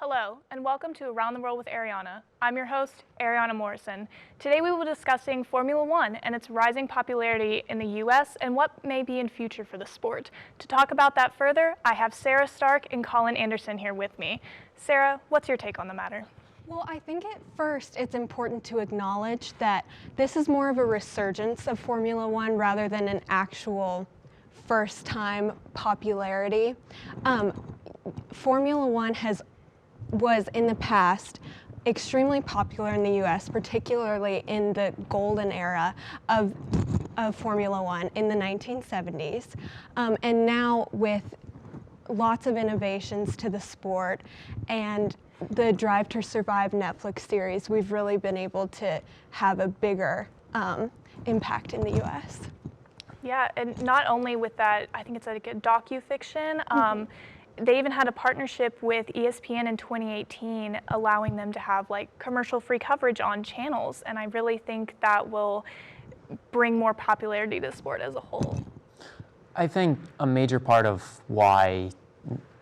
Hello, and welcome to Around the World with Arianna. I'm your host, Arianna Morrison. Today we will be discussing Formula One and its rising popularity in the U.S. and what may be in future for the sport. To talk about that further, I have Sarah Stark and Collin Anderson here with me. Sarah, what's your take on the matter? Well, I think at first it's important to acknowledge that this is more of a resurgence of Formula One rather than an actual first-time popularity. Formula One was in the past extremely popular in the U.S., particularly in the golden era of Formula One in the 1970s. And now with lots of innovations to the sport and the Drive to Survive Netflix series, we've really been able to have a bigger impact in the U.S. Yeah, and not only with that, I think it's like a docu-fiction. They even had a partnership with ESPN in 2018, allowing them to have like commercial-free coverage on channels, and I really think that will bring more popularity to the sport as a whole. I think a major part of why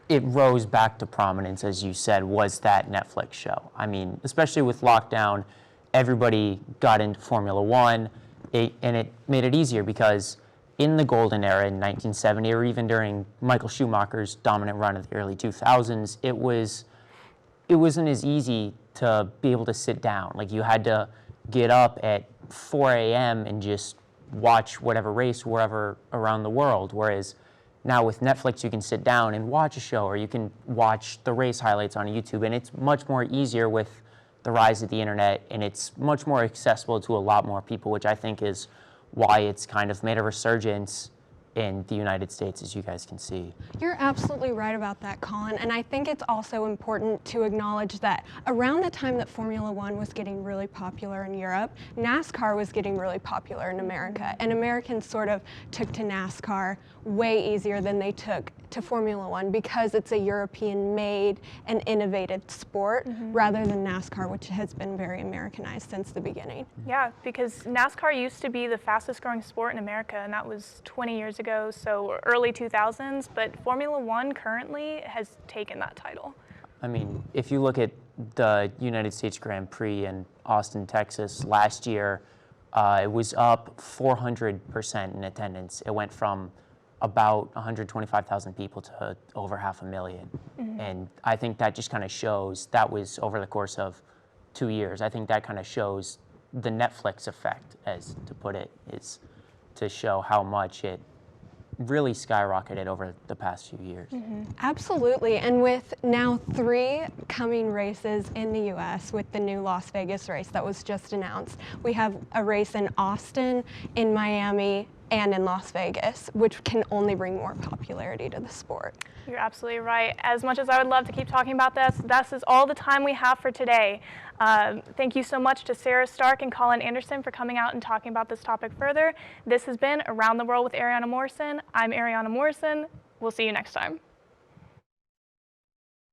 it rose back to prominence, as you said, was that Netflix show. I mean, especially with lockdown, everybody got into Formula One, and it made it easier because in the golden era in 1970, or even during Michael Schumacher's dominant run of the early 2000s, it wasn't as easy to be able to sit down. Like, you had to get up at 4 a.m. and just watch whatever race wherever around the world, whereas now with Netflix, you can sit down and watch a show, or you can watch the race highlights on YouTube, and it's much more easier with the rise of the internet, and it's much more accessible to a lot more people, which I think is why it's kind of made a resurgence in the United States, as you guys can see. You're absolutely right about that, Collin, and I think it's also important to acknowledge that around the time that Formula One was getting really popular in Europe, NASCAR was getting really popular in America, and Americans sort of took to NASCAR way easier than they took to Formula One because it's a European-made and innovative sport rather than NASCAR, which has been very Americanized since the beginning. Yeah, because NASCAR used to be the fastest growing sport in America, and that was 20 years ago, so early 2000s, but Formula One currently has taken that title. I mean, if you look at the United States Grand Prix in Austin, Texas last year, it was up 400% in attendance. It went from about 125,000 people to over 500,000. And I think that just kind of shows, that was over the course of 2 years. I think that kind of shows the Netflix effect, as to put it, is to show how much it really skyrocketed over the past few years. Absolutely, and with now 3 coming races in the U.S. with the new Las Vegas race that was just announced, we have a race in Austin, in Miami, and in Las Vegas, which can only bring more popularity to the sport. You're absolutely right. As much as I would love to keep talking about this is all the time we have for today. Thank you so much to Sarah Stark and Collin Anderson for coming out and talking about this topic further. This has been Around the World with Arianna Morrison. I'm Arianna Morrison. We'll see you next time.